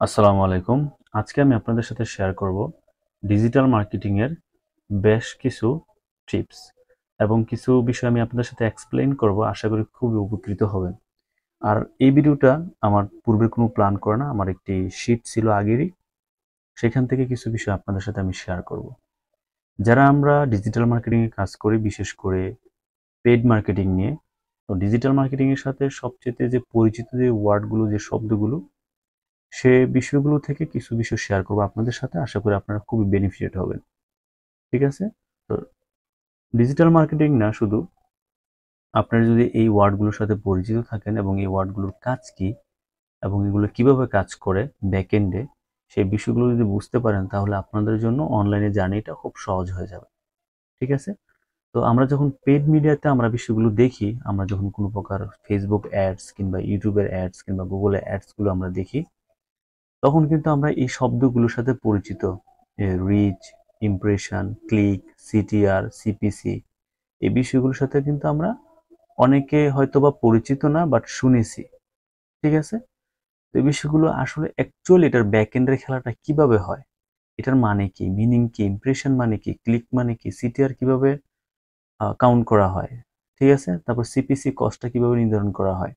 আসসালামু আলাইকুম। আজকে আমি আপনাদের সাথে শেয়ার করব ডিজিটাল মার্কেটিং এর বেশ কিছু টিপস এবং কিছু বিষয় আমি আপনাদের সাথে এক্সপ্লেইন করব। আশা করি খুবই উপকৃত হবেন। আর এই ভিডিওটা আমার পূর্বের কোনো প্ল্যান করা না, আমার একটি শীট ছিল আগেরই, সেখান থেকে কিছু বিষয় আপনাদের সাথে আমি শেয়ার করব। যারা আমরা ডিজিটাল মার্কেটিং এ কাজ করি, বিশেষ করে পেইড মার্কেটিং নিয়ে, তো ডিজিটাল মার্কেটিং এর সাথে সবচেয়ে যে পরিচিত যে ওয়ার্ডগুলো, যে শব্দগুলো, সে বিষয়গুলো থেকে কিছু বিষয় শেয়ার করবো আপনাদের সাথে। আশা করি আপনারা খুবই বেনিফিটেড হবেন। ঠিক আছে? তো ডিজিটাল মার্কেটিং না শুধু, আপনারা যদি এই ওয়ার্ডগুলোর সাথে পরিচিত থাকেন এবং এই ওয়ার্ডগুলোর কাজ কি এবং এগুলো কিভাবে কাজ করে ব্যাকএন্ডে, সেই বিষয়গুলো যদি বুঝতে পারেন, তাহলে আপনাদের জন্য অনলাইনে জার্নিটা খুব সহজ হয়ে যাবে। ঠিক আছে? তো আমরা যখন পেইড মিডিয়াতে আমরা বিষয়গুলো দেখি, আমরা যখন কোনো প্রকার ফেসবুক অ্যাডস কিংবা ইউটিউবের অ্যাডস কিংবা গুগলে অ্যাডসগুলো আমরা দেখি, তখন কিন্তু আমরা এই শব্দগুলোর সাথে পরিচিত। Reach, impression, click, CTR, CPC, এই বিষয়গুলোর সাথে কিন্তু আমরা অনেকে হয়তোবা পরিচিত না, বাট শুনেছি। ঠিক আছে? তো এই বিষয়গুলো আসলে অ্যাকচুয়ালি এটার ব্যাকএন্ডের খেলাটা কিভাবে হয়, এটার মানে কি, মিনিং কি, ইমপ্রেশন মানে কি, ক্লিক মানে কি, সিটিআর কিভাবে কাউন্ট করা হয়, ঠিক আছে, তারপর সিপিসি কস্টটা কিভাবে নির্ধারণ করা হয়।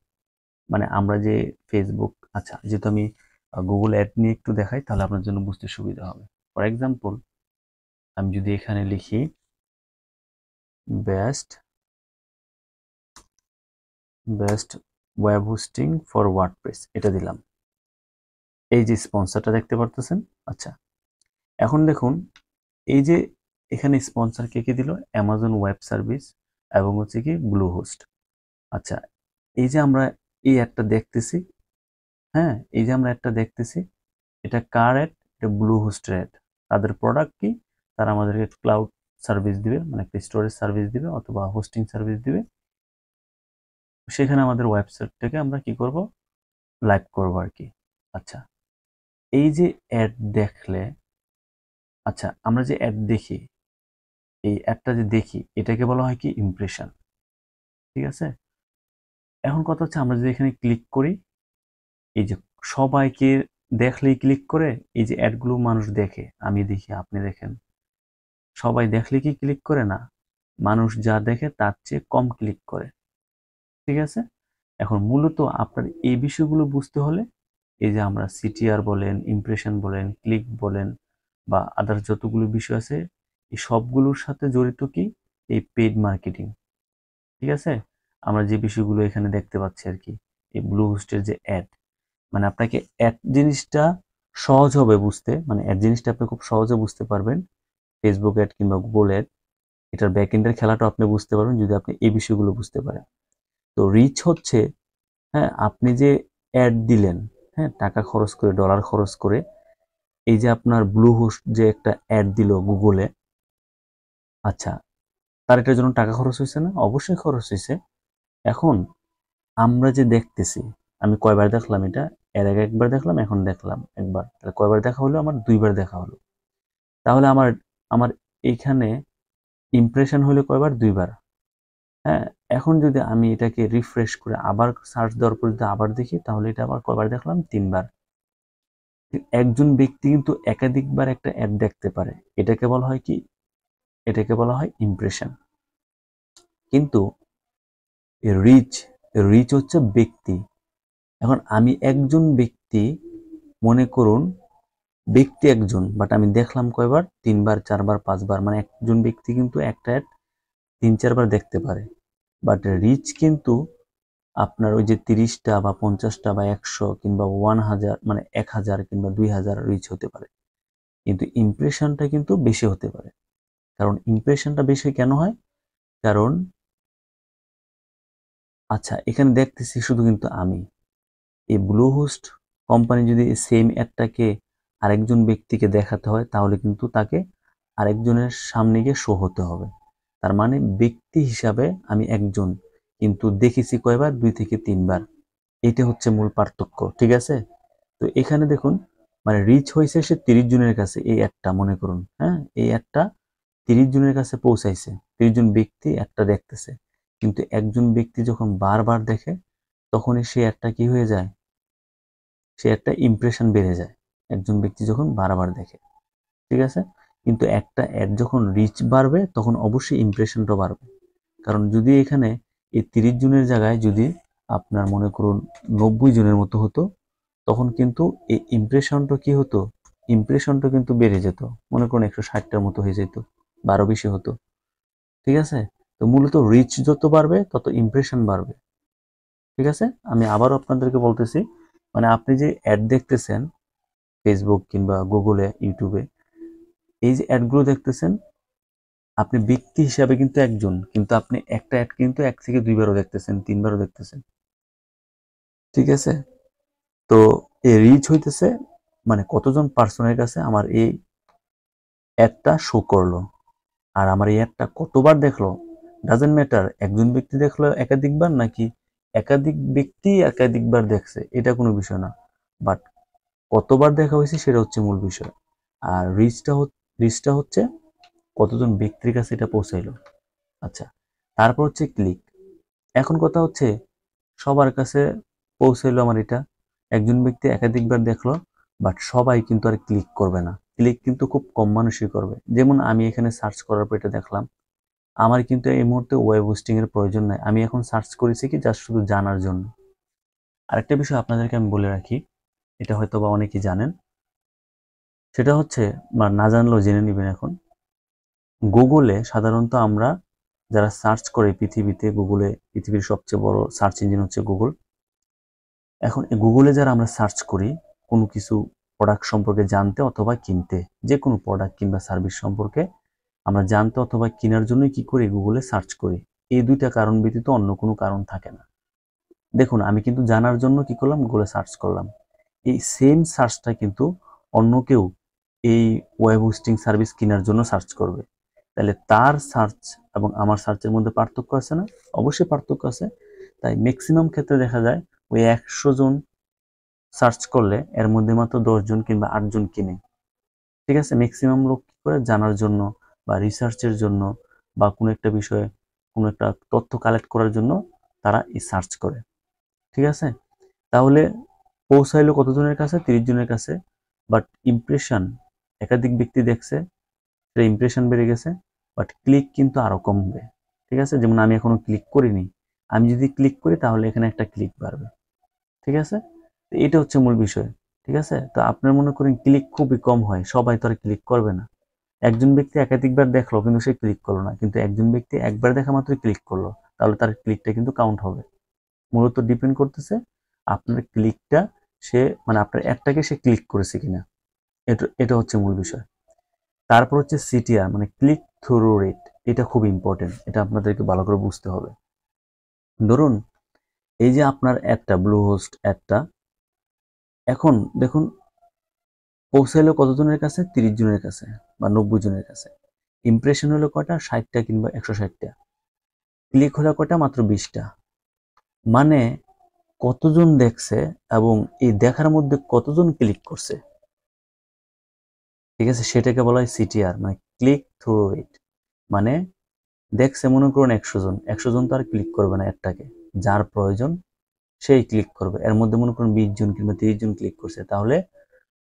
মানে আমরা যে ফেসবুক, আচ্ছা যেহেতু আমি গুগল অ্যাড নিয়ে একটু দেখাই, তাহলে আপনার জন্য বুঝতে সুবিধা হবে। ফর এক্সাম্পল, আমি যদি এখানে লিখি best best web hosting for WordPress, এটা দিলাম। এই যে স্পন্সরটা দেখতে পারতেছেন। আচ্ছা, এখন দেখুন, এই যে এখানে স্পন্সর কে কে দিল, অ্যামাজন ওয়েব সার্ভিস এবং হচ্ছে কি ব্লু হোস্ট। আচ্ছা, এই যে আমরা এই অ্যাডটা দেখতেছি, হ্যাঁ, এই যে আমরা অ্যাডটা দেখতেছি, এটা কার অ্যাড? এটা ব্লু হোস্টের অ্যাড। তাদের প্রোডাক্ট কি? তারা আমাদেরকে ক্লাউড সার্ভিস দিবে, মানে একটা স্টোরেজ সার্ভিস দিবে অথবা হোস্টিং সার্ভিস দিবে। সেখানে আমাদের ওয়েবসাইট থেকে আমরা কি করব, লাইভ করব আর কি। আচ্ছা, এই যে অ্যাড দেখলে, আচ্ছা আমরা যে অ্যাড দেখি, এই অ্যাডটা যে দেখি, এটাকে বলা হয় কি ইমপ্রেশন। ঠিক আছে? এখন কথা হচ্ছে, আমরা যদি এখানে ক্লিক করি, এই যে সবাইকে দেখলেই ক্লিক করে, এই যে অ্যাডগুলো মানুষ দেখে, আমি দেখি, আপনি দেখেন, সবাই দেখলে কি ক্লিক করে না, মানুষ যা দেখে তার চেয়ে কম ক্লিক করে। ঠিক আছে? এখন মূলত আপনার এই বিষয়গুলো বুঝতে হলে, এই যে আমরা সিটিআর বলেন, ইমপ্রেশন বলেন, ক্লিক বলেন, বা আদার্স যতগুলো বিষয় আছে, এই সবগুলোর সাথে জড়িত কি, এই পেইড মার্কেটিং। ঠিক আছে? আমরা যে বিষয়গুলো এখানে দেখতে পাচ্ছি আর কি, এই ব্লু হোস্টের যে অ্যাড, মানে আপনাকে অ্যাড জিনিসটা সহজ হবে বুঝতে, মানে অ্যাড জিনিসটা আপনি খুব সহজে বুঝতে পারবেন। ফেসবুক অ্যাড কিংবা গুগল অ্যাড, এটার ব্যাকএন্ডের খেলাটা আপনি বুঝতে পারবেন যদি আপনি এই বিষয়গুলো বুঝতে পারেন। তো রিচ হচ্ছে, হ্যাঁ, আপনি যে অ্যাড দিলেন, হ্যাঁ, টাকা খরচ করে, ডলার খরচ করে, এই যে আপনার ব্লু হোস্ট যে একটা অ্যাড দিল গুগলে, আচ্ছা, তার এটার জন্য টাকা খরচ হয়েছে না? অবশ্যই খরচ হয়েছে। এখন আমরা যে দেখতেছি, আমি কয়বার দেখলাম এটা? এর আগে একবার দেখলাম, এখন দেখলাম একবার, তাহলে কয়বার দেখা হলো? আমার দুইবার দেখা হলো। তাহলে আমার আমার এইখানে ইমপ্রেশন হলো কয়বার? দুইবার। হ্যাঁ, এখন যদি আমি এটাকে রিফ্রেশ করে আবার সার্চ দেওয়ার পর যদি আবার দেখি, তাহলে এটা আবার কয়বার দেখলাম? তিনবার। একজন ব্যক্তি কিন্তু একাধিকবার একটা অ্যাড দেখতে পারে, এটাকে বলা হয় কি, এটাকে বলা হয় ইমপ্রেশন। কিন্তু রিচ, রিচ হচ্ছে ব্যক্তি। এখন আমি একজন ব্যক্তি, মনে করুন ব্যক্তি একজন, বাট আমি দেখলাম কয়বার? তিনবার, চারবার, পাঁচবার। মানে একজন ব্যক্তি কিন্তু একটা অ্যাড তিন চারবার দেখতে পারে, বাট রিচ কিন্তু আপনার ওই যে 30টা বা 50টা বা 100 কিংবা 1000, মানে 1000 কিংবা 2000 রিচ হতে পারে। কিন্তু ইমপ্রেশনটা কিন্তু বেশি হতে পারে। কারণ ইমপ্রেশনটা বেশি কেন হয়? কারণ, আচ্ছা এখানে দেখতেছি শুধু কিন্তু আমি, এই ব্লু হোস্ট কোম্পানি যদি সেম অ্যাডটাকে আরেকজন ব্যক্তিকে দেখাতে হয়, তাহলে কিন্তু তাকে আরেকজনের সামনে গিয়ে শো হতে হবে। তার মানে ব্যক্তি হিসাবে আমি একজন, কিন্তু দেখেছি কয়বার? 2 থেকে 3 বার। এটা হচ্ছে মূল পার্থক্য। ঠিক আছে? তো এখানে দেখুন, মানে রিচ হয়েছে সে 30 জনের কাছে, এই একটা মনে করুন, হ্যাঁ, এই একটা 30 জনের কাছে পৌঁছাইছে, 30 জন ব্যক্তি একটা দেখতেছে। কিন্তু একজন ব্যক্তি যখন বারবার দেখে, তখনই সে একটা কি হয়ে যায়, সে একটা ইমপ্রেশন বেড়ে যায়। একজন ব্যক্তি যখন বারবার দেখে, ঠিক আছে। কিন্তু একটা অ্যাড যখন রিচ বাড়বে তখন অবশ্যই ইমপ্রেশনটা বাড়বে। কারণ যদি এখানে এই 30 জনের জায়গায় যদি আপনার মনে করুন 90 জনের মতো হতো, তখন কিন্তু এই ইমপ্রেশনটা কি হতো, ইমপ্রেশনটা কিন্তু বেড়ে যেত, মনে করুন 160টার মতো হয়ে যেত বা আরো বেশি হতো, ঠিক আছে। তো মূলত রিচ যত বাড়বে তত ইমপ্রেশন বাড়বে, ঠিক আছে। আমি আবারও আপনাদেরকে বলতেছি, মানে আপনি যে অ্যাড দেখতেছেন ফেসবুক কিংবা গুগলে, ইউটিউবে, এই যে অ্যাডগুলো দেখতেছেন, আপনি ব্যক্তি হিসাবে কিন্তু একজন, কিন্তু আপনি একটা অ্যাড কিন্তু 1 থেকে 2বারও দেখতেছেন, 3বারও দেখতেছেন, ঠিক আছে। তো এই রিচ হইতেছে মানে কতজন পার্সনের কাছে আমার এই অ্যাডটা শো করলো, আর আমার এই অ্যাডটা কতবার দেখলো ডাজেন্ট ম্যাটার। একজন ব্যক্তি দেখলো একাধিকবার নাকি একাধিক ব্যক্তি একাধিকবার দেখছে, এটা কোনো বিষয় না, বাট কতবার দেখা হয়েছে সেটা হচ্ছে মূল বিষয়। আর রিচটা হচ্ছে কতজন ব্যক্তির কাছে এটা পৌঁছাইলো। আচ্ছা, তারপর হচ্ছে ক্লিক। এখন কথা হচ্ছে সবার কাছে পৌঁছাইলো আমার এটা, একজন ব্যক্তি একাধিকবার দেখলো, বাট সবাই কিন্তু আর ক্লিক করবে না। ক্লিক কিন্তু খুব কম মানুষই করবে। যেমন আমি এখানে সার্চ করার পর এটা দেখলাম, আমার কিন্তু এই মুহূর্তে ওয়েব হোস্টিং এর প্রয়োজন নাই, আমি এখন সার্চ করেছি কি জাস্ট শুধু জানার জন্য। আরেকটা বিষয় আপনাদেরকে আমি বলে রাখি, এটা হয়তো বা অনেকেই জানেন, সেটা হচ্ছে বা না জানলেও জেনে নেবেন এখন। গুগলে সাধারণত আমরা যারা সার্চ করে পৃথিবীতে, গুগলে পৃথিবীর সবচেয়ে বড় সার্চ ইঞ্জিন হচ্ছে গুগল। এখন গুগলে যারা আমরা সার্চ করি কোনো কিছু প্রোডাক্ট সম্পর্কে জানতে অথবা কিনতে, যে কোনো প্রোডাক্ট কিংবা সার্ভিস সম্পর্কে আমরা জানতে অথবা কেনার জন্য কি করি, গুগলে সার্চ করি। এই দুইটা কারণ ব্যতীত অন্য কোনো কারণ থাকে না। দেখুন আমি কিন্তু জানার জন্য কি করলাম, গুগলে সার্চ করলাম। এই সেম সার্চটা কিন্তু অন্য কেউ এই ওয়েব হোস্টিং সার্ভিস কেনার জন্য সার্চ করবে। তাহলে তার সার্চ এবং আমার সার্চের মধ্যে পার্থক্য আছে না? অবশ্যই পার্থক্য আছে। তাই ম্যাক্সিমাম ক্ষেত্রে দেখা যায় ওই 100 জন সার্চ করলে এর মধ্যে মাত্র 10 জন কিংবা 8 জন কিনে, ঠিক আছে। ম্যাক্সিমাম লোক কি করে, জানার জন্য বা রিসার্চের জন্য বা কোনো একটা বিষয়ে কোনো একটা তথ্য কালেক্ট করার জন্য তারা এই সার্চ করে, ঠিক আছে। তাহলে পৌঁছাইলো কতজনের কাছে, 30 জনের কাছে, বাট ইমপ্রেশন একাধিক ব্যক্তি দেখছে, সেটা ইমপ্রেশন বেড়ে গেছে, বাট ক্লিক কিন্তু আরো কমবে, ঠিক আছে। যেমন আমি এখনো ক্লিক করিনি, আমি যদি ক্লিক করি তাহলে এখানে একটা ক্লিক বাড়বে, ঠিক আছে। তো এটা হচ্ছে মূল বিষয়, ঠিক আছে। তো আপনার মনে করেন ক্লিক খুবই কম হয়, সবাই তো আর ক্লিক করবে না। একজন ব্যক্তি একাধিকবার দেখলো কিন্তু সে ক্লিক করলো না, কিন্তু একজন ব্যক্তি একবার দেখা মাত্রই ক্লিক করলো, তাহলে তার ক্লিকটা কিন্তু কাউন্ট হবে। মূলত ডিপেন্ড করতেছে আপনার ক্লিকটা, সে মানে আপনার অ্যাডটাকে সে ক্লিক করেছে কিনা, এটা এটা হচ্ছে মূল বিষয়। তারপর হচ্ছে সিটিআর মানে ক্লিক থ্রু রেট, এটা খুব ইম্পর্টেন্ট, এটা আপনাদেরকে ভালো করে বুঝতে হবে। ধরুন এই যে আপনার অ্যাডটা, ব্লু হোস্ট অ্যাডটা, এখন দেখুন পৌঁছাইলো কতজনের কাছে, 30 জনের কাছে বা 90 জনের কাছে। ইমপ্রেশন হলো কয়টা, 60টা কিংবা 160টা। ক্লিক হলো কয়টা, মাত্র 20টা। মানে কতজন দেখছে এবং এই দেখার মধ্যে কতজন ক্লিক করছে, ঠিক আছে, সেটাকে বলা হয় সিটিআর মানে ক্লিক থ্রু রেট। মানে দেখছে মনে করুন 100 জন, 100 জন তো আর ক্লিক করবে না একটাকে, যার প্রয়োজন সেই ক্লিক করবে। এর মধ্যে মনে করুন 20 জন কিংবা 30 জন ক্লিক করছে, তাহলে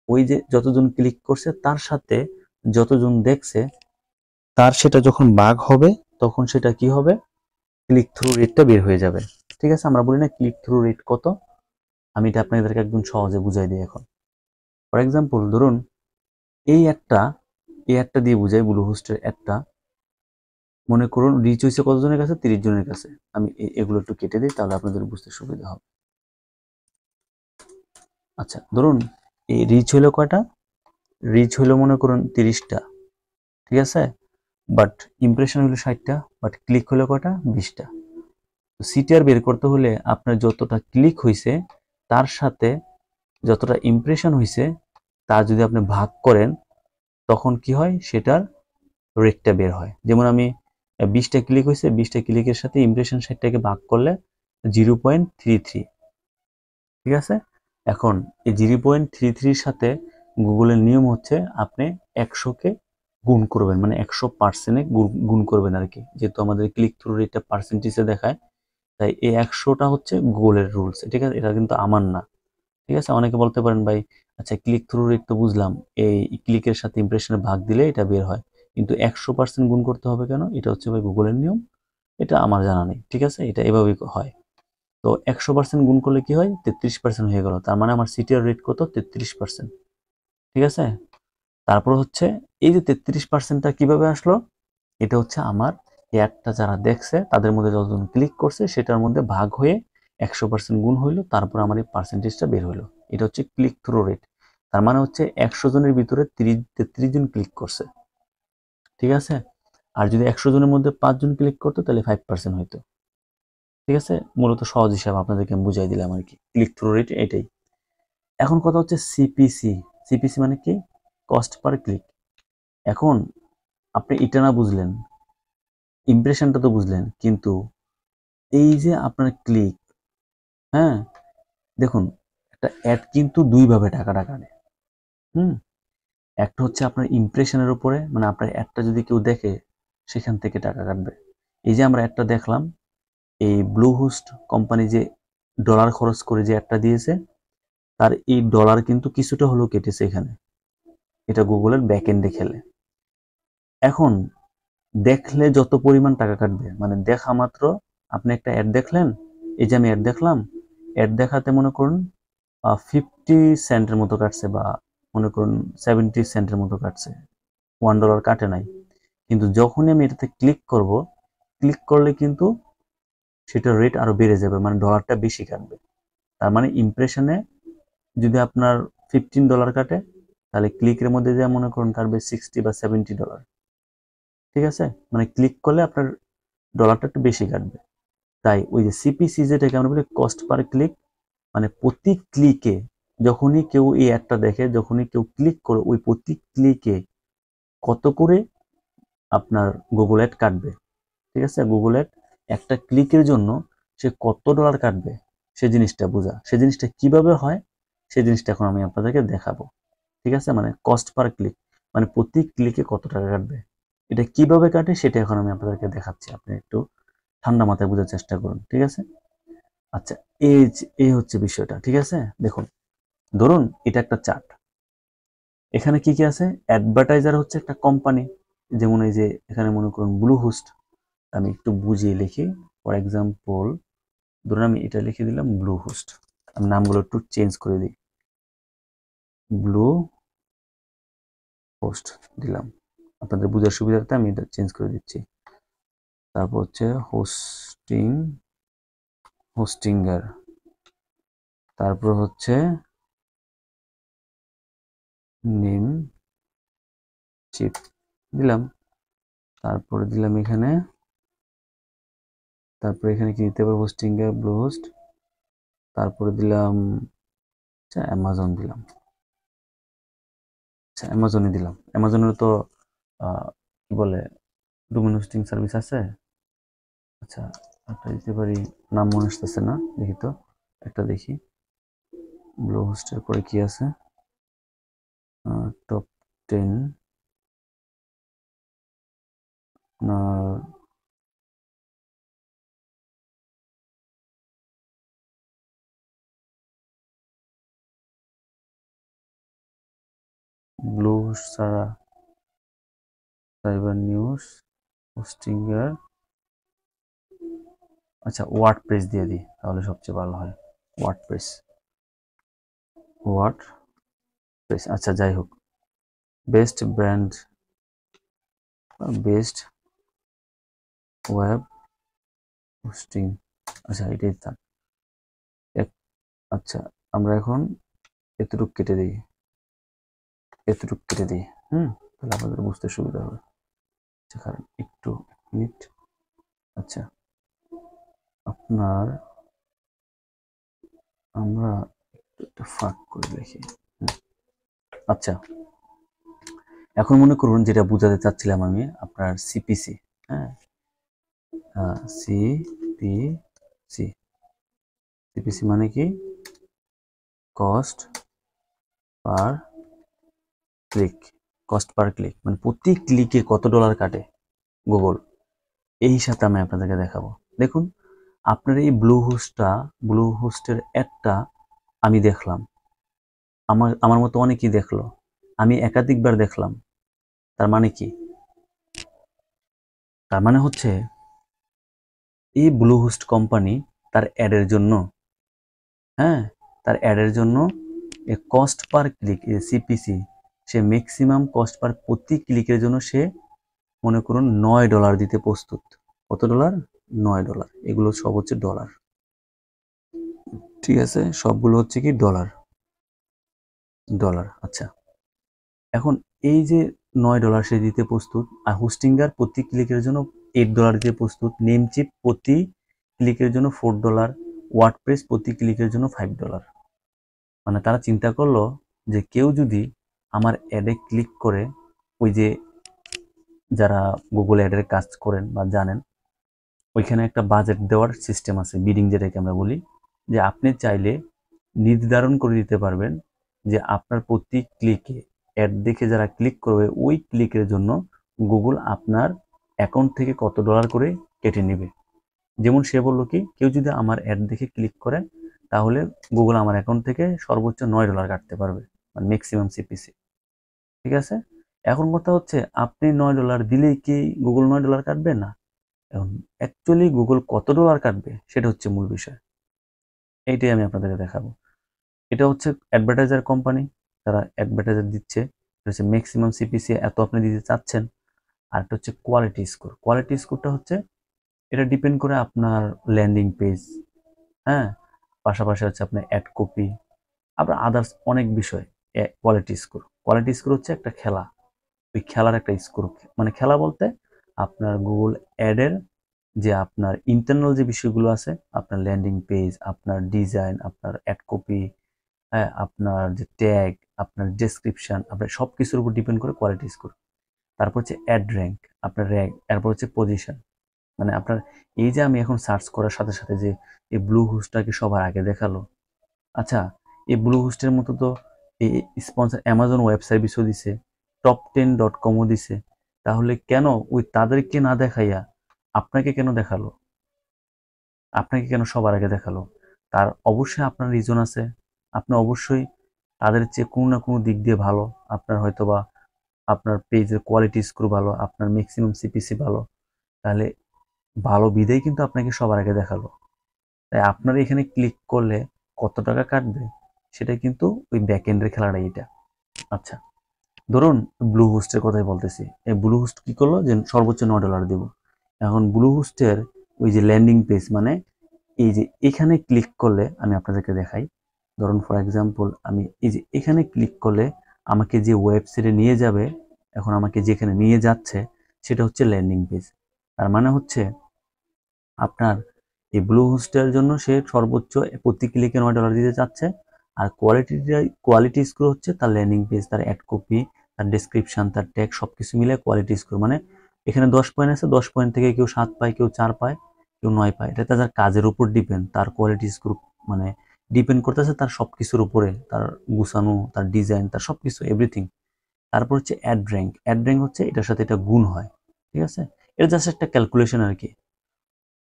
ওই যে যতজন ক্লিক করছে তার সাথে যতজন দেখছে তার সেটা যখন ভাগ হবে তখন সেটা কি হবে, ক্লিক থ্রু রেটটা বের হয়ে যাবে, ঠিক আছে। আমরা বলি না ক্লিক থ্রু রেট কত, আমি এটা আপনাদেরকে একদম সহজে বুঝাই দিই এখন। ফর এক্সাম্পল ধরুন এই একটা দিয়ে বুঝাই, ব্লু হোস্টের একটা, মনে করুন রিচ হয়েছে কতজনের কাছে, 30 জনের কাছে। আমি এগুলো একটু কেটে দিই তাহলে আপনাদের বুঝতে সুবিধা হবে। আচ্ছা ধরুন এই রিচ হলো কয়টা, রিচ হলো মনে করুন 30টা, ঠিক আছে, বাট ইমপ্রেশন হলো 60টা, বাট ক্লিক হলো কয়টা, 20টা। সিটিআর বের করতে হলে আপনার যতটা ক্লিক হয়েছে তার সাথে যতটা ইমপ্রেশন হয়েছে তা যদি আপনি ভাগ করেন তখন কি হয়, সেটার রেটটা বের হয়। যেমন আমি 20টা ক্লিক হয়েছে, 20টা ক্লিকের সাথে ইমপ্রেশন 60টাকে ভাগ করলে 0.33, ঠিক আছে। এখন এই 0.33 সাথে গুগলের নিয়ম হচ্ছে আপনি 100কে গুণ করবেন, মানে 100% গুণ করবেন আর কি, যেহেতু আমাদের ক্লিক থ্রু রেটটা পার্সেন্টেজে দেখায়, তাই এই 100টা হচ্ছে গুগলের রুলস, ঠিক আছে। এটা কিন্তু আমার না, ঠিক আছে, অনেকে বলতে পারেন ভাই আচ্ছা ক্লিক থ্রু রেট তো বুঝলাম, এই ক্লিকের সাথে ইমপ্রেশনের ভাগ দিলে এটা বের হয়, কিন্তু 100% গুণ করতে হবে কেন? এটা হচ্ছে ভাই গুগলের নিয়ম, এটা আমার জানা নেই। ঠিক আছে, এটা এভাবেই হয়। তো 100% গুণ করলে কি হয়? 33% হয়ে গেল, তার মানে আমার সিটিআর রেট কত? 33%। ঠিক আছে, তারপর হচ্ছে এই যে 33%টা কিভাবে আসলো? এটা হচ্ছে আমার অ্যাডটা যারা দেখছে তাদের মধ্যে যতজন ক্লিক করছে সেটার মধ্যে ভাগ হয়ে 100% গুণ হইলো, তারপর আমার এই পার্সেন্টেজটা বের হইলো। এটা হচ্ছে ক্লিক থ্রু রেট। তার মানে হচ্ছে 100 জনের ভিতরে 33 জন ক্লিক করছে। ঠিক আছে, আর যদি 100 জনের মধ্যে 5 জন ক্লিক করতো তাহলে 5% হইতো। ঠিক আছে, মূলত সহজ হিসাব আপনাদেরকে আমি বুঝাই দিলাম আর কি, ক্লিক থ্রু রেট এটাই। এখন কথা হচ্ছে সিপিসি। সিপিসি মানে কি? Cost per click. এখন আপনি এটা না বুঝলেন, ইমপ্রেশনটা তো বুঝলেন, কিন্তু এই যে আপনার ক্লিক, হ্যাঁ দেখুন, একটা অ্যাড কিন্তু দুই ভাবে টাকাটা কাটে। হুম, একটা হচ্ছে আপনার ইমপ্রেশনের উপরে, মানে আপনার অ্যাডটা যদি কেউ দেখে সেখান থেকে টাকা কাটবে। এই যে আমরা অ্যাডটা দেখলাম, এই ব্লু হোস্ট কোম্পানি যে ডলার খরচ করে যে অ্যাডটা দিয়েছে, তার এই ডলার কিন্তু কিছুটা হলেও কেটেছে এখানে, এটা গুগলের ব্যাক এন্ডে খেলে। এখন দেখলে যত পরিমাণ টাকা কাটবে, মানে দেখা মাত্র আপনি একটা অ্যাড দেখলেন, এই যে আমি অ্যাড দেখলাম, অ্যাড দেখাতে মনে করুন 50 সেন্টের মতো কাটছে, বা মনে করুন 70 সেন্টের মতো কাটছে, $1 কাটে নাই। কিন্তু যখনই আমি এটাতে ক্লিক করব, ক্লিক করলে কিন্তু সেটার রেট আরো বেড়ে যাবে, মানে ডলারটা বেশি কাটবে। তার মানে ইমপ্রেশনে যদি আপনার $15 কাটে, তাহলে ক্লিকের মধ্যে যা মনে করুন কাটবে $60 বা $70। ঠিক আছে, মানে ক্লিক করলে আপনার ডলারটা একটু বেশি কাটবে। তাই ওই যে সিপিসি যেটাকে আমরা বলি কস্ট পার ক্লিক, মানে প্রতি ক্লিকে যখনই কেউ এই অ্যাডটা দেখে, যখনই কেউ ক্লিক করে, ওই প্রতি ক্লিকে কত করে আপনার গুগল অ্যাড কাটবে। ঠিক আছে, গুগল অ্যাড একটা ক্লিকের জন্য সে কত ডলার কাটবে, সে জিনিসটা বোঝা, সে জিনিসটা কিভাবে হয়, সেই জিনিসটা এখন আমি আপনাদেরকে দেখাবো। ঠিক আছে, মানে কস্ট পার ক্লিক, মানে প্রতি ক্লিকে কত টাকা কাটবে, এটা কিভাবে কাটে সেটা এখন আমি আপনাদেরকে দেখাচ্ছি, আপনি একটু ঠান্ডা মাথায় বোঝার চেষ্টা করুন। ঠিক আছে, আচ্ছা এই হচ্ছে বিষয়টা। ঠিক আছে, দেখুন, ধরুন এটা একটা চার্ট, এখানে কি কি আছে? অ্যাডভার্টাইজার হচ্ছে একটা কোম্পানি, যেমন এই যে এখানে মনে করুন ব্লু হোস্ট, আমি একটু বুঝিয়ে লিখি। ফর এক্সাম্পল, ধরুন আমি এটা লিখে দিলাম ব্লু হোস্ট, আমি নামগুলো একটু চেঞ্জ করে দিই, ব্লু হোস্ট দিলাম, আপনাদের বোঝার সুবিধার্থে আমি এটা চেঞ্জ করে দিচ্ছি। তারপর হচ্ছে হোস্টিঙ্গার, তারপর হচ্ছে নেম চিপ দিলাম, তারপরে দিলাম এখানে, তারপরে এখানে কি দিতে পারবো? হোস্টিঙ্গার ব্লু হোস্ট, তারপরে দিলাম আচ্ছা অ্যামাজন দিলাম, আচ্ছা অ্যামাজনই দিলাম। অ্যামাজনের তো কি বলে ডোমেন হোস্টিং সার্ভিস আছে। আচ্ছা একটা দিতে পারি, নাম মনে আসতেছে না, দেখি তো, একটা দেখি ব্লু হোস্টের পরে কি আছে, টপ 10 ব্লু হোস্ট ছাড়া সাইবার নিউজ, হোস্টিঙ্গার, আচ্ছা ওয়ার্ডপ্রেস দিয়ে দিই তাহলে সবচেয়ে ভালো হয়। ওয়ার্ডপ্রেস, ওয়ার্ডপ্রেস, আচ্ছা যাই হোক, best brand, best web hosting, আচ্ছা এটাই থাক। আচ্ছা আমরা এখন এতটুকু কেটে দিই, এতটুকু কেটে দিই, তাহলে আপনাদের বুঝতে সুবিধা হবে। আচ্ছা কারণ একটু মিনিট, আচ্ছা আপনার আমরা একটু ফাঁক করে লিখি। আচ্ছা এখন মনে করুন যেটা বোঝাতে চাচ্ছিলাম আমি, আপনার সিপিসি, হ্যাঁ সিপিসি, সিপিসি মানে কি? Cost per click, cost per click মানে প্রতি ক্লিকে কত ডলার কাটে গুগল, এই হিসাবটা আমি আপনাদেরকে দেখাবো। দেখুন আপনার এই ব্লু হোস্টের একটা আমি দেখলাম, আমার মতো অনেকেই দেখলো, আমি একাধিকবার দেখলাম। তার মানে কি? তার মানে হচ্ছে এই ব্লুহোস্ট কোম্পানি তার অ্যাডের জন্য, হ্যাঁ, তার অ্যাডের জন্য কস্ট পার ক্লিক, সিপিসি, সে ম্যাক্সিমাম কস্ট পার প্রতি ক্লিকের জন্য সে মনে করুন $9 দিতে প্রস্তুত। কত ডলার? $9। এগুলো সব হচ্ছে ডলার, ঠিক আছে, সবগুলো হচ্ছে কি ডলার। ডলার, আচ্ছা। এখন এই যে $9 সে দিতে প্রস্তুত, আর হোস্টিঙ্গার প্রতি ক্লিকের জন্য $8 দিতে প্রস্তুত, নেমচিপ প্রতি ক্লিকের জন্য $4, ওয়ার্ডপ্রেস প্রতি ক্লিকের জন্য $5। মানে তারা চিন্তা করলো যে কেউ যদি আমার অ্যাডে ক্লিক করে, ওই যে যারা গুগল অ্যাডের কাজ করেন বা জানেন, ওইখানে একটা বাজেট দেওয়ার সিস্টেম আছে, বিডিং যেটাকে আমরা বলি, যে আপনি চাইলে নির্ধারণ করে দিতে পারবেন যে আপনার প্রতি ক্লিকে অ্যাড দেখে যারা ক্লিক করবে ওই ক্লিকের জন্য গুগল আপনার অ্যাকাউন্ট থেকে কত ডলার করে কেটে নেবে। যেমন সে বললো কি, কেউ যদি আমার অ্যাড দেখে ক্লিক করে তাহলে গুগল আমার অ্যাকাউন্ট থেকে সর্বোচ্চ $9 কাটতে পারবে, মানে ম্যাক্সিমাম সিপিসি, ঠিক আছে। এখন কথা হচ্ছে আপনি $9 দিলেই কি গুগল $9 কাটবে? না। এখন অ্যাকচুয়ালি গুগল কত ডলার কাটবে সেটা হচ্ছে মূল বিষয়, এইটাই আমি আপনাদেরকে দেখাবো। এটা হচ্ছে অ্যাডভার্টাইজার কোম্পানি, তারা অ্যাডভার্টাইজার দিচ্ছে, এটা হচ্ছে ম্যাক্সিমাম সিপিসি এত আপনি দিতে চাচ্ছেন। আর একটা হচ্ছে কোয়ালিটি স্কোর। কোয়ালিটি স্কোরটা হচ্ছে, এটা ডিপেন্ড করে আপনার ল্যান্ডিং পেজ, হ্যাঁ, পাশাপাশি হচ্ছে আপনার অ্যাড কপি, আবার আদার্স অনেক বিষয়। কোয়ালিটি স্কোর, কোয়ালিটি স্কোর হচ্ছে একটা খেলা, ওই খেলার একটা স্কোর। মানে খেলা বলতে আপনার গুগল অ্যাডের যে আপনার ইন্টারনাল যে বিষয়গুলো আছে, আপনার ল্যান্ডিং পেজ, আপনার ডিজাইন, আপনার অ্যাড কপি, হ্যাঁ, আপনার যে ট্যাগ, আপনার ডেসক্রিপশন, আপনার সব কিছুর উপর ডিপেন্ড করে কোয়ালিটি স্কোর। তারপর হচ্ছে অ্যাড র্যাঙ্ক, আপনার র্যাঙ্ক, তারপর হচ্ছে পজিশন। মানে আপনার এই যে আমি এখন সার্চ করার সাথে সাথে যে এই ব্লু হুস্টটাকে সবার আগে দেখালো, আচ্ছা, এই ব্লু হুস্টের মতো তো এই স্পন্সর অ্যামাজন ওয়েব সার্ভিসও দিছে, top10.comও দিছে, তাহলে কেন ওই তাদেরকে না দেখাইয়া আপনাকে কেন দেখালো? আপনাকে কেন সবার আগে দেখালো? তার অবশ্যই আপনার রিজন আছে। আপনি অবশ্যই তাদের চেয়ে কোনো না কোনো দিক দিয়ে ভালো। আপনার হয়তোবা আপনার পেজের কোয়ালিটি স্কোর ভালো, আপনার ম্যাক্সিমাম সিপিসি ভালো। তাহলে ভালো বিধেই কিন্তু আপনাকে সবার আগে দেখালো। তাই আপনার এখানে ক্লিক করলে কত টাকা কাটবে সেটা কিন্তু ওই ব্যাকএন্ডের খেলাটা এটা। আচ্ছা, ধরুন ব্লু হোস্টের কথাই বলতেছি। এই ব্লু হোস্ট কি করলো যে সর্বোচ্চ $9 দিব। এখন ব্লু হোস্টের ওই যে ল্যান্ডিং পেজ, মানে এই যে এখানে ক্লিক করলে, আমি আপনাদেরকে দেখাই, ধরুন ফর এক্সাম্পল আমি এই যে এখানে ক্লিক করলে আমাকে যে ওয়েবসাইটে নিয়ে যাবে, এখন আমাকে যেখানে নিয়ে যাচ্ছে সেটা হচ্ছে ল্যান্ডিং পেজ। তার মানে হচ্ছে আপনার এই ব্লু হোস্টের জন্য সে সর্বোচ্চ প্রতি ক্লিকে $9 দিতে চাচ্ছে। আর কোয়ালিটি স্কোর হচ্ছে তার ল্যান্ডিং পেজ, তার অ্যাড কপি, তার ডেসক্রিপশন, তার ট্যাগ সবকিছু মিলে কোয়ালিটি স্কোর। মানে এখানে 10 পয়েন্ট আছে, 10 পয়েন্ট থেকে কেউ 7 পায়, কেউ 4 পায়, কেউ 9 পায়। এটা তার কাজের উপর ডিপেন্ড, তার কোয়ালিটি স্কোর মানে ডিপেন্ড করতেছে তার সবকিছুর উপরে, তার গুছানো, তার ডিজাইন, তার সবকিছু এভরিথিং। তারপর হচ্ছে অ্যাড র্যাঙ্ক। অ্যাড র্যাঙ্ক হচ্ছে এটার সাথে এটা গুণ হয়, ঠিক আছে। এটা জাস্ট একটা ক্যালকুলেশন আর কি।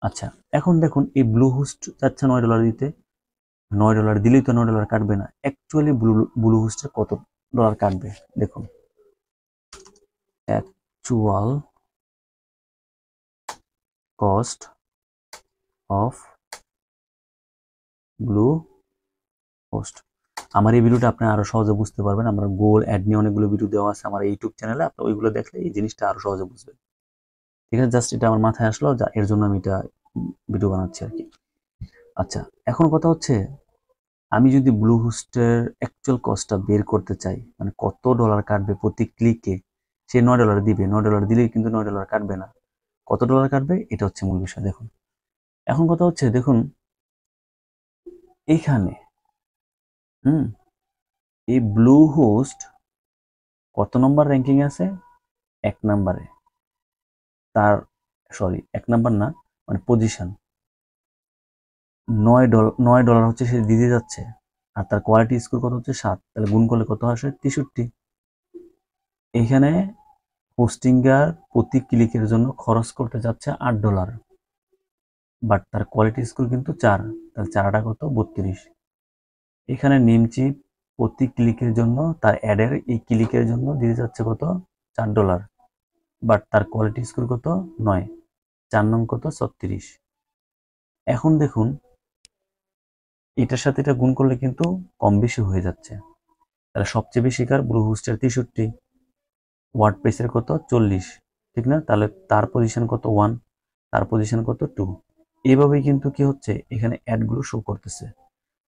আচ্ছা, এখন দেখুন এই ব্লু হোস্ট চাচ্ছে $9 দিতে। $9 দিলেই তো $9 কাটবে না। অ্যাকচুয়ালি ব্লু হোস্টের কত ডলার কাটবে দেখুন। Actual cost of blue host. আমার এই ভিডিওটা আপনি আরো সহজে বুঝতে পারবেন। আমরা গুগল অ্যাড নিয়ে অনেকগুলো ভিডিও দেওয়া আছে আমার ইউটিউব চ্যানেলে, আপনি ওইগুলো দেখলে এই জিনিসটা আরো সহজে বুঝবেন, ঠিক আছে। জাস্ট এটা আমার মাথায় আসলো, এর জন্য আমি এটা ভিডিও বানাচ্ছি আর কি। আচ্ছা, এখন কথা হচ্ছে আমি যদি ব্লু হোস্টের অ্যাকচুয়াল কস্টটা বের করতে চাই, মানে কত ডলার কাটবে প্রতি ক্লিকে, সে $9 দিবে। $9 দিলেই কিন্তু $9 কাটবে না। কত ডলার কাটবে এটা হচ্ছে মূল বিষয়। দেখুন, এখন কথা হচ্ছে, দেখুন এইখানে হুম এই ব্লু হোস্ট কত নম্বর র্যাঙ্কিং আছে? 1 নম্বরে। তার সরি 1 নম্বর না, মানে পজিশন। $9 হচ্ছে সে দিতে যাচ্ছে, আর তার কোয়ালিটি স্কোর কত হচ্ছে 7, তাহলে গুণ করলে কত আসে? 63। এখানে হোস্টিঙ্গার প্রতি ক্লিকের জন্য খরচ করতে যাচ্ছে $8, বাট তার কোয়ালিটি স্কোর কিন্তু 4, তাহলে 4 কত? 32। এখানে নেমচিপ প্রতি ক্লিকের জন্য তার অ্যাডের এই ক্লিকের জন্য দিতে যাচ্ছে কত $4, বাট তার কোয়ালিটি স্কোর কত 9, 4 নং কত 36। এখন দেখুন এটার সাথে এটা গুণ করলে কিন্তু কম বেশি হয়ে যাচ্ছে, তাহলে সবচেয়ে বেশি কার ব্লুহোস্টের 63, ওয়ার্ডপ্রেসের কত 40, ঠিক না? তাহলে তার পজিশন কত 1, তার পজিশন কত 2। এইভাবেই কিন্তু কি হচ্ছে এখানে অ্যাডগুলো শো করতেছে।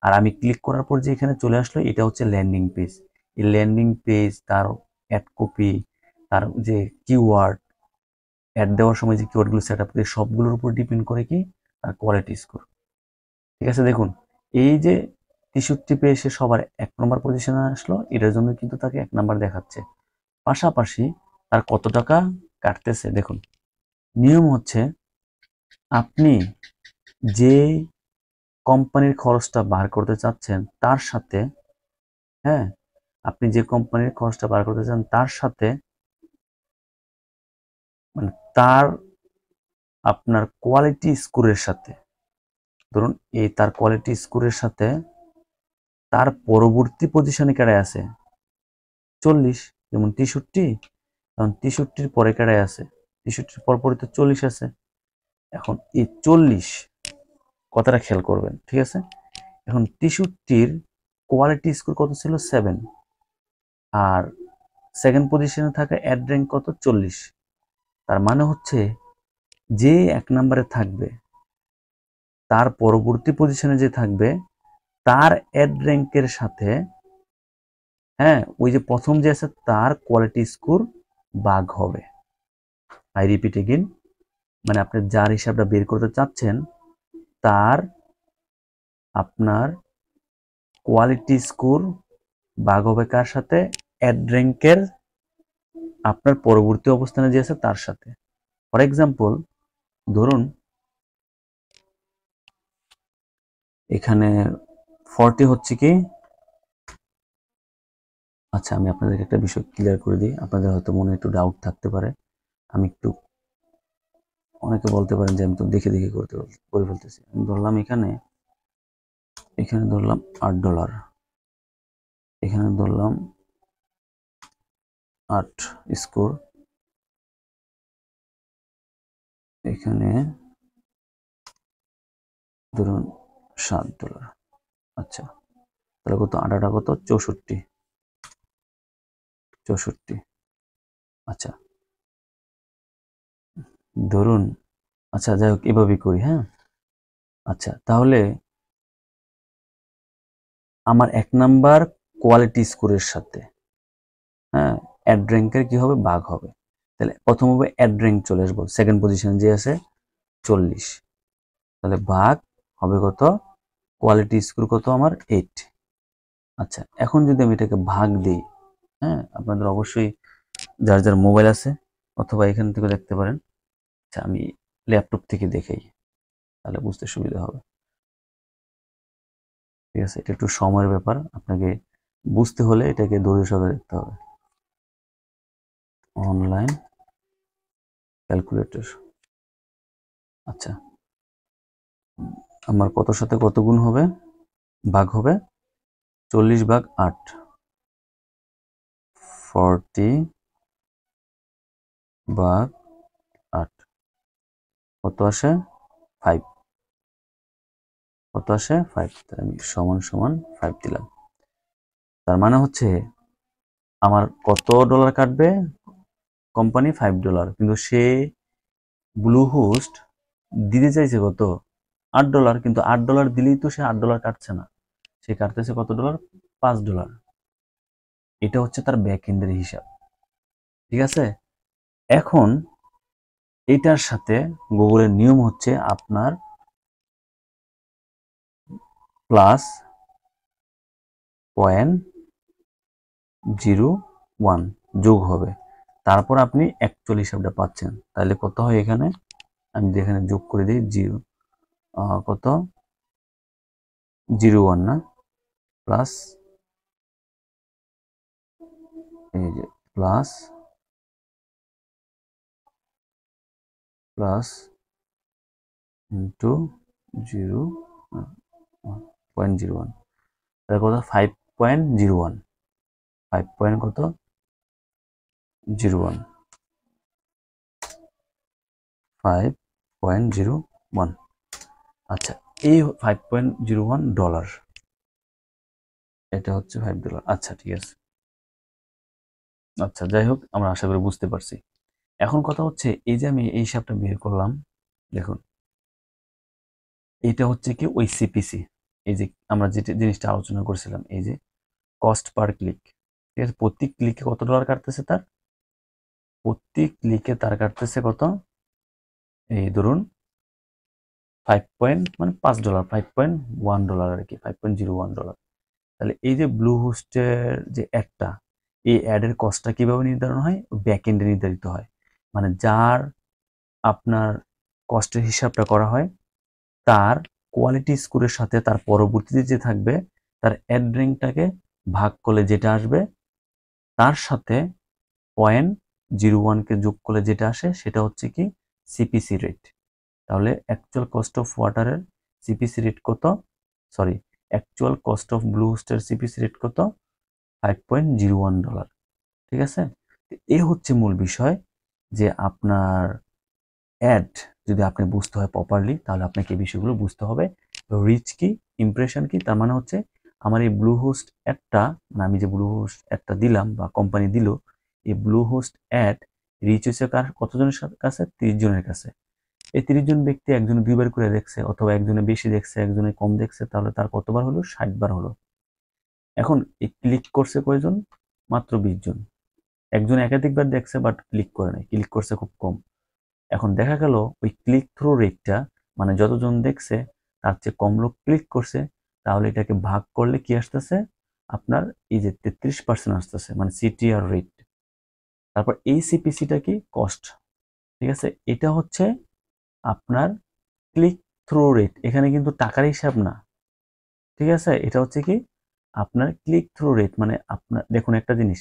আর আমি ক্লিক করার পর যে এখানে চলে আসলো এটা হচ্ছে ল্যান্ডিং পেজ। এই ল্যান্ডিং পেজ, তার অ্যাড কপি, তার যে কিওয়ার্ড, অ্যাড দেওয়ার সময় যে কিওয়ার্ডগুলো সেট আপ করে সবগুলোর উপর ডিপেন্ড করে কি তার কোয়ালিটি স্কোর। ঠিক আছে, দেখুন এই যে 63 পেয়ে সে সবার 1 নম্বর পজিশনে আসলো, এটার জন্য কিন্তু তাকে 1 নাম্বার দেখাচ্ছে। পাশাপাশি তার কত টাকা কাটতেছে দেখুন। নিয়ম হচ্ছে আপনি যে কোম্পানির খরচটা বার করতে চাচ্ছেন তার সাথে, হ্যাঁ, আপনি যে কোম্পানির খরচটা বার করতে চান তার সাথে মানে তার আপনার কোয়ালিটি স্কোরের সাথে, ধরুন এই তার কোয়ালিটি স্কোরের সাথে তার পরবর্তী পজিশনে কেড়ে আছে 40, যেমন 63, কারণ 63-র পরে কেড়ে আছে 63-র পরপরই তো 40 আছে। এখন এই 40 কথাটা খেয়াল করবেন, ঠিক আছে? এখন 63-র কোয়ালিটি স্কোর কত ছিল 7, আর সেকেন্ড পজিশনে থাকা অ্যাড র্যাঙ্ক কত 40। তার মানে হচ্ছে যে 1 নম্বরে থাকবে তার পরবর্তী পজিশনে যে থাকবে তার অ্যাড র্যাঙ্কের সাথে, হ্যাঁ, ওই যে প্রথম যে আছে তার কোয়ালিটি স্কোর ভাগ হবে। আই রিপিট এগেইন, মানে আপনি যার হিসাবটা বের করতে চাচ্ছেন তার আপনার কোয়ালিটি স্কোর ভাগ হবে কার সাথে? অ্যাড র্যাঙ্কের আপনার পরবর্তী অবস্থানে যে আছে তার সাথে। ফর এক্সাম্পল ধরুন এখানে 40 হচ্ছে কি, আচ্ছা আমি আপনাদেরকে একটা বিষয় ক্লিয়ার করে দিই, আপনাদের হয়তো মনে একটু ডাউট থাকতে পারে। আমি একটু, অনেকে বলতে পারেন যে আমি তো দেখে দেখে করে ফেলতেছি। আমি ধরলাম এখানে ধরলাম $8, এখানে ধরলাম 8 স্কোর, এখানে ধরুন $7। আচ্ছা তাহলে কত 8 কত 64, আচ্ছা ধরুন, আচ্ছা যাই হোক এভাবেই করি, হ্যাঁ। আচ্ছা তাহলে আমার 1 নাম্বার কোয়ালিটি স্কোরের সাথে, হ্যাঁ, অ্যাড র্যাঙ্কের কি হবে ভাগ হবে। তাহলে প্রথম হবে অ্যাড র্যাঙ্ক চলে আসবো, সেকেন্ড পজিশন যে আছে 40, তাহলে ভাগ হবে কত কোয়ালিটি স্কোর কত আমার 8। আচ্ছা এখন যদি আমি এটাকে ভাগ দিই, হ্যাঁ, আপনাদের অবশ্যই যার যার মোবাইল আছে অথবা এখান থেকে দেখতে পারেন। আচ্ছা আমি ল্যাপটপ থেকে দেখাই তাহলে বুঝতে সুবিধা হবে। ঠিক আছে, এটা একটু সময়ের ব্যাপার, আপনাকে বুঝতে হলে এটাকে ধৈর্য সহকারে দেখতে হবে। অনলাইন ক্যালকুলেটর, আচ্ছা আমার কতর সাথে কত গুণ হবে ভাগ হবে 40/8, 40/8 কত আসে 5, কত আসে 5, তাহলে আমি সমান সমান 5 দিলাম। তার মানে হচ্ছে আমার কত ডলার কাটবে কোম্পানি $5, কিন্তু সে ব্লু হোস্ট দিতে চাইছে কত $8, কিন্তু $8 দিলেই তো সে $8 কাটছে না, সে কাটতেছে কত ডলার $5। এটা হচ্ছে তার ব্যাক এন্ডের হিসাব, ঠিক আছে? এখন এটার সাথে গুগলের নিয়ম হচ্ছে আপনার +0.01 যোগ হবে, তারপর আপনি অ্যাকচুয়াল হিসাবটা পাচ্ছেন। তাহলে কত হয় এখানে, আমি যদি এখানে যোগ করে দিই 0, কত 01 না, প্লাস এই যে প্লাস ইন্টু 0.01, তাহলে কত 5.01 5 পয়েন্ট কত 01 5.01 আচ্ছা এই $5.01 এটা হচ্ছে $5 আচ্ছা ঠিক আছে আচ্ছা যাই হোক আমরা আশা করি বুঝতে পারছি এখন কথা হচ্ছে এই যে আমি এই হিসাবটা বের করলাম দেখুন এটা হচ্ছে কি ওই সিপিসি এই যে আমরা যে জিনিসটা আলোচনা করেছিলাম এই যে কস্ট পার ক্লিক ঠিক আছে প্রতি ক্লিকে কত ডলার কাটতেছে তার প্রতি ক্লিকে তার কাটতেছে কত এই ধরুন 5 পয়েন্ট মানে $5 $5.1 আর কি $5.01 তাহলে এই যে ব্লু হোস্টের যে অ্যাডটা এই অ্যাডের কস্টটা কিভাবে নির্ধারণ হয় ব্যাক এন্ডে নির্ধারিত হয় মানে যার আপনার কস্টের হিসাবটা করা হয় তার কোয়ালিটি স্কোরের সাথে তার পরবর্তীতে যে থাকবে তার অ্যাড র্যাঙ্কটাকে ভাগ করলে যেটা আসবে তার সাথে 0.01কে যোগ করলে যেটা আসে সেটা হচ্ছে কি সিপিসি রেট তাহলে অ্যাকচুয়াল কস্ট অফ ওয়াটারের সিপিসি রেট কত sorry actual cost of blue হোস্টের সিপিসি রেট কত $5.01 ঠিক আছে এই হচ্ছে মূল বিষয় যে আপনার অ্যাড যদি আপনি বুঝতে হয় প্রপারলি তাহলে আপনাকে এই বিষয়গুলো বুঝতে হবে রিচ কি ইমপ্রেশন কি তার মানে হচ্ছে আমার এই ব্লু হোস্ট অ্যাডটা মানে আমি যে ব্লু হোস্ট অ্যাডটা দিলাম বা কোম্পানি দিল এই ব্লু হোস্ট অ্যাড রিচ হচ্ছে কার কতজনের কাছে 30 জনের কাছে এই 30 জন ব্যক্তি একজনে 2 বার করে দেখছে অথবা একজনে বেশি দেখছে একজনে কম দেখছে তাহলে তার কতবার হলো 60 বার হলো এখন এই ক্লিক করছে কয়জন মাত্র 20 জন একজন একাধিকবার দেখছে বাট ক্লিক করে নাই ক্লিক করছে খুব কম এখন দেখা গেল ওই ক্লিক থ্রু রেটটা মানে যতজন দেখছে তার চেয়ে কম লোক ক্লিক করছে তাহলে এটাকে ভাগ করলে কি আসতেছে আপনার এই যে 33% আসতেছে মানে সিটিআর রেট তারপর এই সিপিসিটা কি কস্ট ঠিক আছে এটা হচ্ছে আপনার ক্লিক থ্রু রেট এখানে কিন্তু টাকার হিসাব না ঠিক আছে এটা হচ্ছে কি আপনার ক্লিক থ্রু রেট মানে আপনার দেখুন একটা জিনিস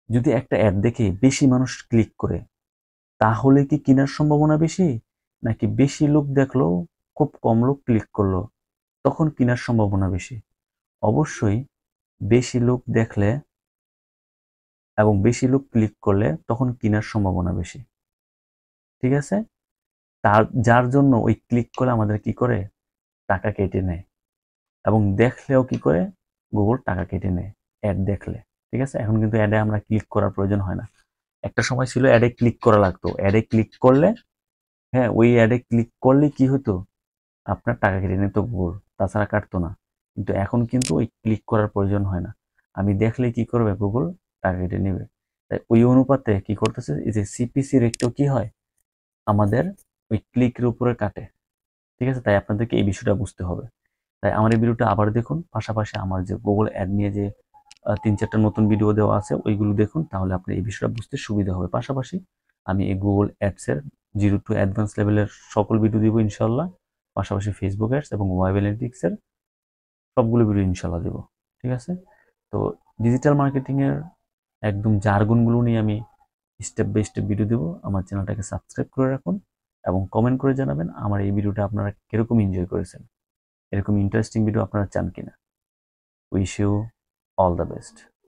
যদি একটা অ্যাড দেখে বেশি মানুষ ক্লিক করে তাহলে কি কেনার সম্ভাবনা বেশি নাকি বেশি লোক দেখলো খুব কম লোক ক্লিক করলো তখন কেনার সম্ভাবনা বেশি অবশ্যই বেশি লোক দেখলে এবং বেশি লোক ক্লিক করলে তখন কেনার সম্ভাবনা বেশি ঠিক আছে তার যার জন্য ওই ক্লিক করে আমাদের কি করে টাকা কেটে নেয় এবং দেখলেও কি করে গুগল টাকা কেটে নেয় অ্যাড দেখলে ঠিক আছে এখন কিন্তু অ্যাডে আমরা ক্লিক করার প্রয়োজন হয় না একটা সময় ছিল অ্যাডে ক্লিক করা লাগতো অ্যাডে ক্লিক করলে হ্যাঁ ওই অ্যাডে ক্লিক করলে কি হতো আপনার টাকা কেটে নিত গুগল তাছাড়া কাটতো না কিন্তু এখন কিন্তু ওই ক্লিক করার প্রয়োজন হয় না আমি দেখলে কি করবে গুগল টাকা কেটে নেবে তাই ওই অনুপাতে কি করতেছে এই যে সিপিসি রেটটাও কি হয় আমাদের ওই ক্লিকের উপরে কাটে ঠিক আছে তাই আপনাদেরকে এই বিষয়টা বুঝতে হবে তাই আমার এই ভিডিওটা আবার দেখুন পাশাপাশি আমার যে গুগল অ্যাড নিয়ে যে 3-4টা নতুন ভিডিও দেওয়া আছে ওইগুলো দেখুন তাহলে আপনার এই বিষয়টা বুঝতে সুবিধা হবে পাশাপাশি আমি এই গুগল অ্যাডসের 0 to অ্যাডভান্স লেভেলের সকল ভিডিও দিব ইনশাল্লাহ পাশাপাশি ফেসবুক অ্যাডস এবং ওয়েব অ্যানালিটিক্সের সবগুলো ভিডিও ইনশাল্লাহ দেব ঠিক আছে তো ডিজিটাল মার্কেটিংয়ের একদম জার্গনগুলো নিয়ে আমি স্টেপ বাই স্টেপ ভিডিও দেবো আমার চ্যানেলটাকে সাবস্ক্রাইব করে রাখুন এবং কমেন্ট করে জানাবেন আমার এই ভিডিওটা আপনারা কিরকম এনজয় করেছেন এরকম ইন্টারেস্টিং ভিডিও আপনারা চান কিনা wish you all the best